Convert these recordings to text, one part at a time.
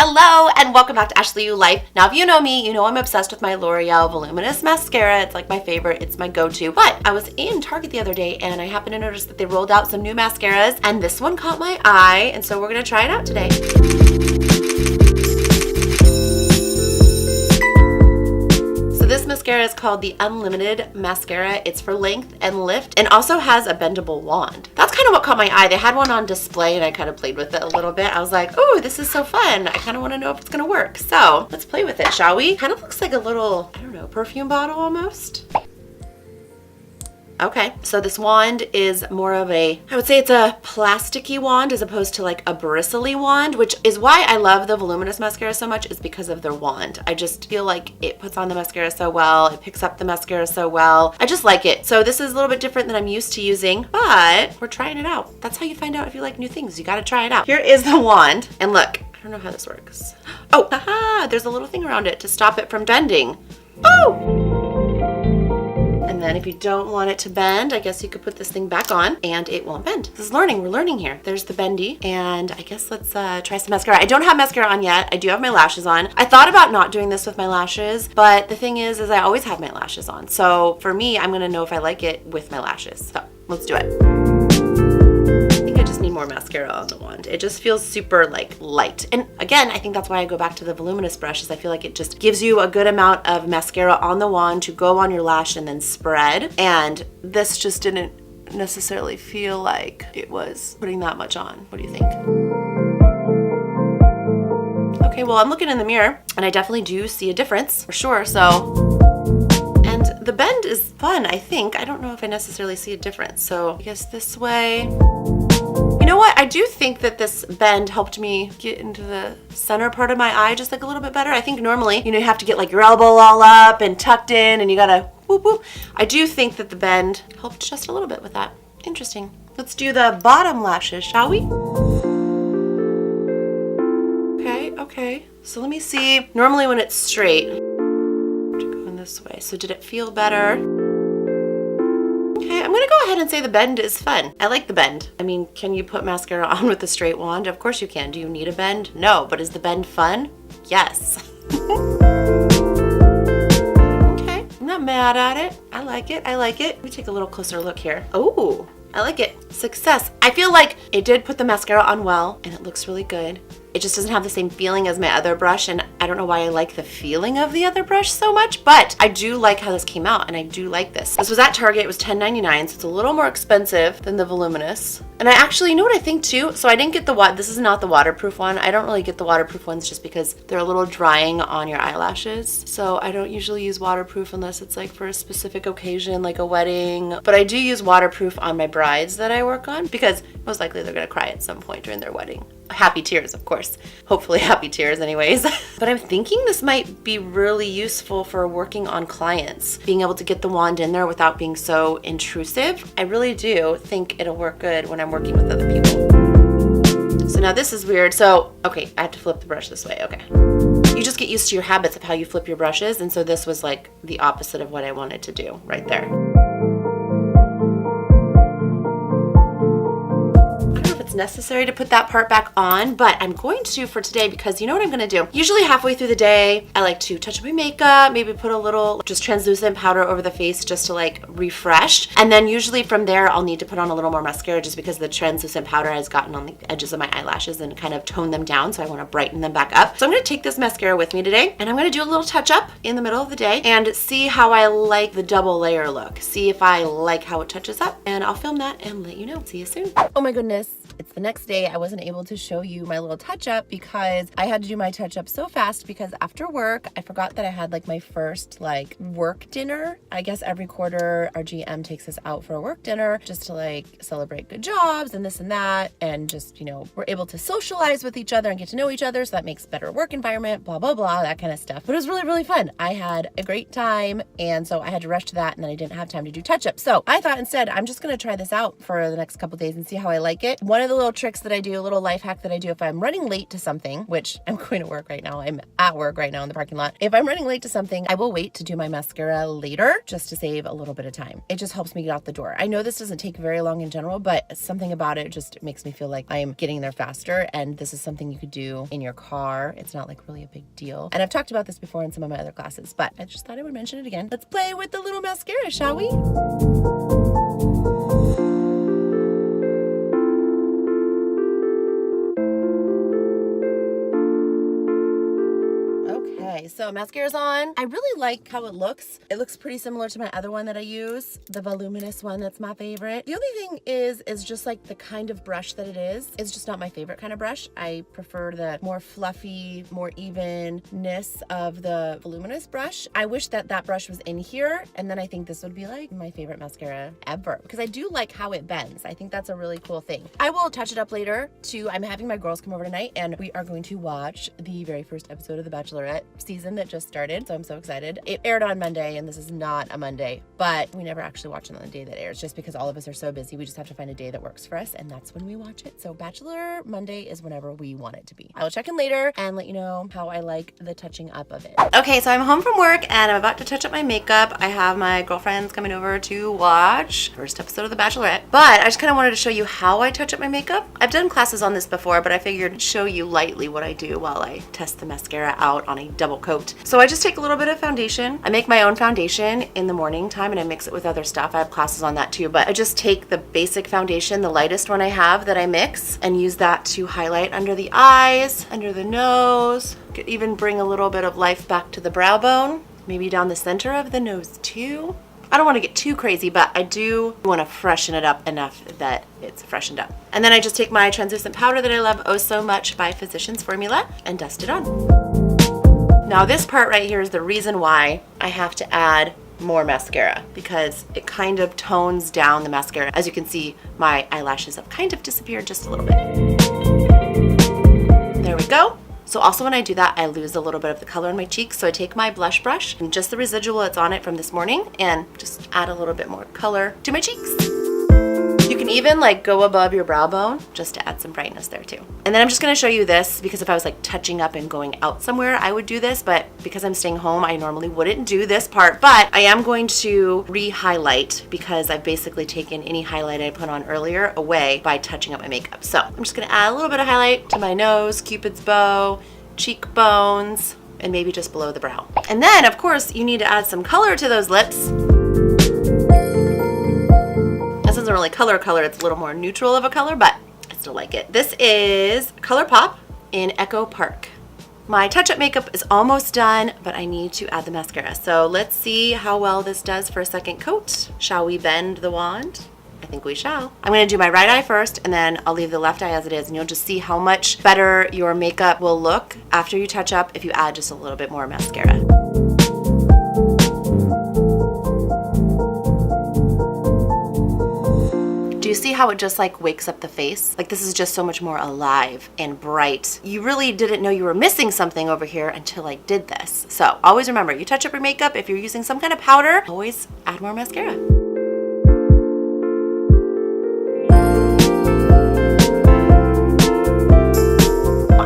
Hello and welcome back to Ashley U Life. Now if you know me, you know I'm obsessed with my L'Oreal Voluminous Mascara. It's like my favorite, it's my go-to. But I was in Target the other day and I happened to notice that they rolled out some new mascaras and this one caught my eye, and so we're gonna try it out today. This mascara is called the Unlimited Mascara. It's for length and lift and also has a bendable wand. That's kind of what caught my eye. They had one on display and I kind of played with it a little bit. I was like, oh, this is so fun. I kind of want to know if it's going to work. So let's play with it, shall we? Kind of looks like a little, I don't know, perfume bottle almost. Okay, so this wand is more of a, I would say it's a plasticky wand as opposed to like a bristly wand, which is why I love the Voluminous mascara so much, is because of their wand. I just feel like it puts on the mascara so well, it picks up the mascara so well. I just like it. So this is a little bit different than I'm used to using, but we're trying it out. That's how you find out if you like new things. You gotta try it out. Here is the wand, and look, I don't know how this works. Oh, haha, there's a little thing around it to stop it from bending. Oh! And then if you don't want it to bend, I guess you could put this thing back on and it won't bend. This is learning, we're learning here. There's the bendy, and I guess let's try some mascara. I don't have mascara on yet. I do have my lashes on. I thought about not doing this with my lashes, but the thing is I always have my lashes on. So for me, I'm gonna know if I like it with my lashes. So let's do it. I just need more mascara on the wand. It just feels super like light. And again, I think that's why I go back to the Voluminous brush, is I feel like it just gives you a good amount of mascara on the wand to go on your lash and then spread. And this just didn't necessarily feel like it was putting that much on. What do you think? Okay, well, I'm looking in the mirror and I definitely do see a difference for sure. So, and the bend is fun, I think. I don't know if I necessarily see a difference. So I guess this way. You know what? I do think that this bend helped me get into the center part of my eye just like a little bit better. I think normally, you know, you have to get like your elbow all up and tucked in and you gotta whoop whoop. I do think that the bend helped just a little bit with that. Interesting. Let's do the bottom lashes, shall we? Okay. So let me see. Normally when it's straight, going this way. So did it feel better? Okay, I'm gonna go ahead and say the bend is fun. I like the bend. I mean, can you put mascara on with a straight wand? Of course you can. Do you need a bend? No, but is the bend fun? Yes. Okay, I'm not mad at it. I like it. Let me take a little closer look here. Oh, I like it. Success. I feel like it did put the mascara on well and it looks really good. It just doesn't have the same feeling as my other brush, and I don't know why I like the feeling of the other brush so much, but I do like how this came out and I do like this. This was at Target, it was $10.99, so it's a little more expensive than the Voluminous. And I actually, you know what I think too? So I didn't get this is not the waterproof one. I don't really get the waterproof ones just because they're a little drying on your eyelashes. So I don't usually use waterproof unless it's like for a specific occasion, like a wedding. But I do use waterproof on my brides that I work on because most likely they're gonna cry at some point during their wedding. Happy tears, of course. Hopefully happy tears anyways. But I'm thinking this might be really useful for working on clients. Being able to get the wand in there without being so intrusive. I really do think it'll work good when I'm working with other people. So now this is weird. So, okay, I have to flip the brush this way, okay. You just get used to your habits of how you flip your brushes, and so this was like the opposite of what I wanted to do right there. Necessary to put that part back on, but I'm going to for today because you know what I'm gonna do? Usually halfway through the day, I like to touch up my makeup, maybe put a little just translucent powder over the face just to like refresh. And then usually from there, I'll need to put on a little more mascara just because the translucent powder has gotten on the edges of my eyelashes and kind of toned them down. So I wanna brighten them back up. So I'm gonna take this mascara with me today and I'm gonna do a little touch up in the middle of the day and see how I like the double layer look. See if I like how it touches up, and I'll film that and let you know. See you soon. Oh my goodness. It's the next day. I wasn't able to show you my little touch-up because I had to do my touch-up so fast because after work, I forgot that I had like my first like work dinner. I guess every quarter our GM takes us out for a work dinner just to like celebrate good jobs and this and that, and just, you know, we're able to socialize with each other and get to know each other, so that makes better work environment, blah, blah, blah, that kind of stuff. But it was really, really fun. I had a great time, and so I had to rush to that, and then I didn't have time to do touch-up. So I thought instead, I'm just gonna try this out for the next couple days and see how I like it. One of of the little tricks that I do, a little life hack that I do if I'm running late to something, which I'm going to work right now. I'm at work right now in the parking lot. If I'm running late to something, I will wait to do my mascara later just to save a little bit of time. It just helps me get out the door. I know this doesn't take very long in general, but something about it just makes me feel like I'm getting there faster. And this is something you could do in your car. It's not like really a big deal. And I've talked about this before in some of my other classes, but I just thought I would mention it again. Let's play with the little mascara, shall we? So mascara's on. I really like how it looks. It looks pretty similar to my other one that I use, the Voluminous one. That's my favorite. The only thing is just like the kind of brush that it is. It's just not my favorite kind of brush. I prefer the more fluffy, more evenness of the Voluminous brush. I wish that that brush was in here, and then I think this would be like my favorite mascara ever, because I do like how it bends. I think that's a really cool thing. I will touch it up later too. I'm having my girls come over tonight, and we are going to watch the very first episode of The Bachelorette season that just started, so I'm so excited. It aired on Monday, and this is not a Monday, but we never actually watch it on the day that airs just because all of us are so busy. We just have to find a day that works for us, and that's when we watch it. So Bachelor Monday is whenever we want it to be. I will check in later and let you know how I like the touching up of it. Okay, so I'm home from work and I'm about to touch up my makeup. I have my girlfriends coming over to watch first episode of The Bachelorette, but I just kind of wanted to show you how I touch up my makeup. I've done classes on this before, but I figured I'd show you lightly what I do while I test the mascara out on a double coat. So I just take a little bit of foundation. I make my own foundation in the morning time and I mix it with other stuff. I have classes on that too, but I just take the basic foundation, the lightest one I have that I mix, and use that to highlight under the eyes, under the nose. Could even bring a little bit of life back to the brow bone, maybe down the center of the nose too. I don't want to get too crazy, but I do want to freshen it up enough that it's freshened up. And then I just take my translucent powder that I love oh so much by Physicians Formula and dust it on. Now this part right here is the reason why I have to add more mascara, because it kind of tones down the mascara. As you can see, my eyelashes have kind of disappeared just a little bit. There we go. So also when I do that, I lose a little bit of the color in my cheeks. So I take my blush brush and just the residual that's on it from this morning and just add a little bit more color to my cheeks. You can even like go above your brow bone just to add some brightness there too. And then I'm just gonna show you this because if I was like touching up and going out somewhere, I would do this, but because I'm staying home, I normally wouldn't do this part, but I am going to re-highlight because I've basically taken any highlight I put on earlier away by touching up my makeup. So I'm just gonna add a little bit of highlight to my nose, Cupid's bow, cheekbones, and maybe just below the brow. And then of course you need to add some color to those lips. This isn't really color, it's a little more neutral of a color, but I still like it. This is ColourPop in Echo Park. My touch-up makeup is almost done, but I need to add the mascara. So let's see how well this does for a second coat. Shall we bend the wand? I think we shall. I'm gonna do my right eye first, and then I'll leave the left eye as it is, and you'll just see how much better your makeup will look after you touch up if you add just a little bit more mascara. Do you see how it just like wakes up the face? Like this is just so much more alive and bright. You really didn't know you were missing something over here until I did this. So always remember, you touch up your makeup, if you're using some kind of powder, always add more mascara.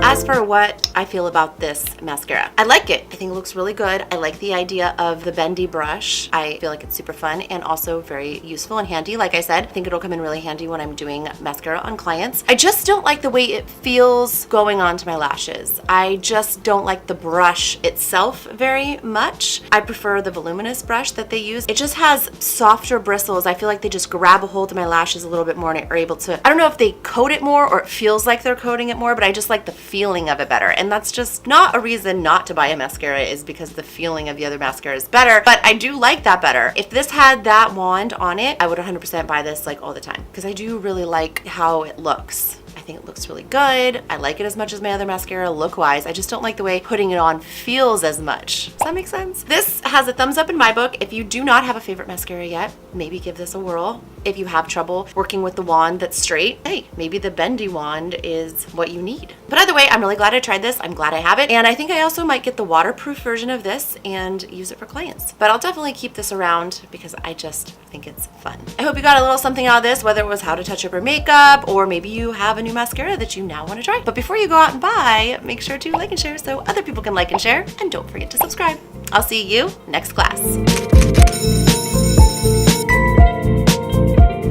As for what I feel about this mascara, I like it. I think it looks really good. I like the idea of the bendy brush. I feel like it's super fun and also very useful and handy. Like I said, I think it'll come in really handy when I'm doing mascara on clients. I just don't like the way it feels going onto my lashes. I just don't like the brush itself very much. I prefer the Voluminous brush that they use. It just has softer bristles. I feel like they just grab a hold of my lashes a little bit more and are able to, I don't know if they coat it more or it feels like they're coating it more, but I just like the feeling of it better. And that's just not a reason not to buy a mascara, is because the feeling of the other mascara is better, but I do like that better. If this had that wand on it, I would 100% buy this like all the time because I do really like how it looks. I think it looks really good. I like it as much as my other mascara look-wise. I just don't like the way putting it on feels as much. Does that make sense? This has a thumbs up in my book. If you do not have a favorite mascara yet, maybe give this a whirl. If you have trouble working with the wand that's straight, hey, maybe the bendy wand is what you need. But either way, I'm really glad I tried this. I'm glad I have it. And I think I also might get the waterproof version of this and use it for clients. But I'll definitely keep this around because I just think it's fun. I hope you got a little something out of this, whether it was how to touch up your makeup or maybe you have a new mascara that you now want to try. But before you go out and buy, make sure to like and share so other people can like and share. And don't forget to subscribe. I'll see you next class.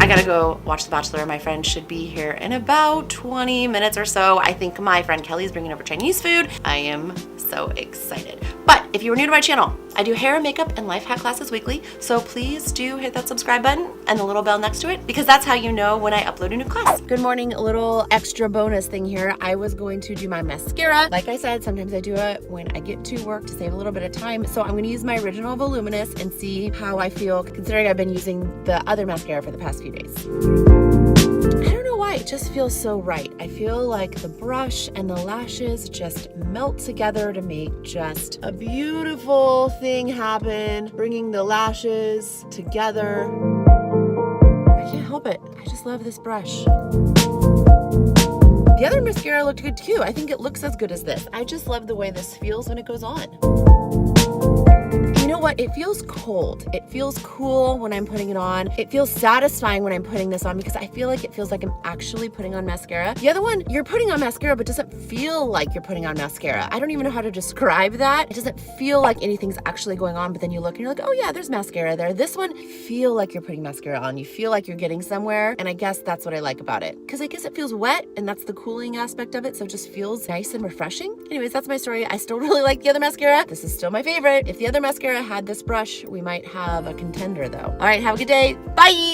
I gotta go watch The Bachelor. My friend should be here in about 20 minutes or so. I think my friend Kelly is bringing over Chinese food. I am so excited. But if you are new to my channel, I do hair and makeup and life hack classes weekly, so please do hit that subscribe button and the little bell next to it because that's how you know when I upload a new class. Good morning, a little extra bonus thing here. I was going to do my mascara. Like I said, sometimes I do it when I get to work to save a little bit of time. So I'm gonna use my original Voluminous and see how I feel considering I've been using the other mascara for the past few days. I don't know why, it just feels so right. I feel like the brush and the lashes just melt together to make just a beautiful thing happen, bringing the lashes together. I can't help it. I just love this brush. The other mascara looked good too. I think it looks as good as this. I just love the way this feels when it goes on. You know what? It feels cold. It feels cool when I'm putting it on. It feels satisfying when I'm putting this on because I feel like it feels like I'm actually putting on mascara. The other one, you're putting on mascara but doesn't feel like you're putting on mascara. I don't even know how to describe that. It doesn't feel like anything's actually going on, but then you look and you're like, oh yeah, there's mascara there. This one, you feel like you're putting mascara on. You feel like you're getting somewhere, and I guess that's what I like about it. Because I guess it feels wet, and that's the cooling aspect of it, so it just feels nice and refreshing. Anyways, that's my story. I still really like the other mascara. This is still my favorite. If the other mascara had this brush, we might have a contender though. All right, have a good day. Bye.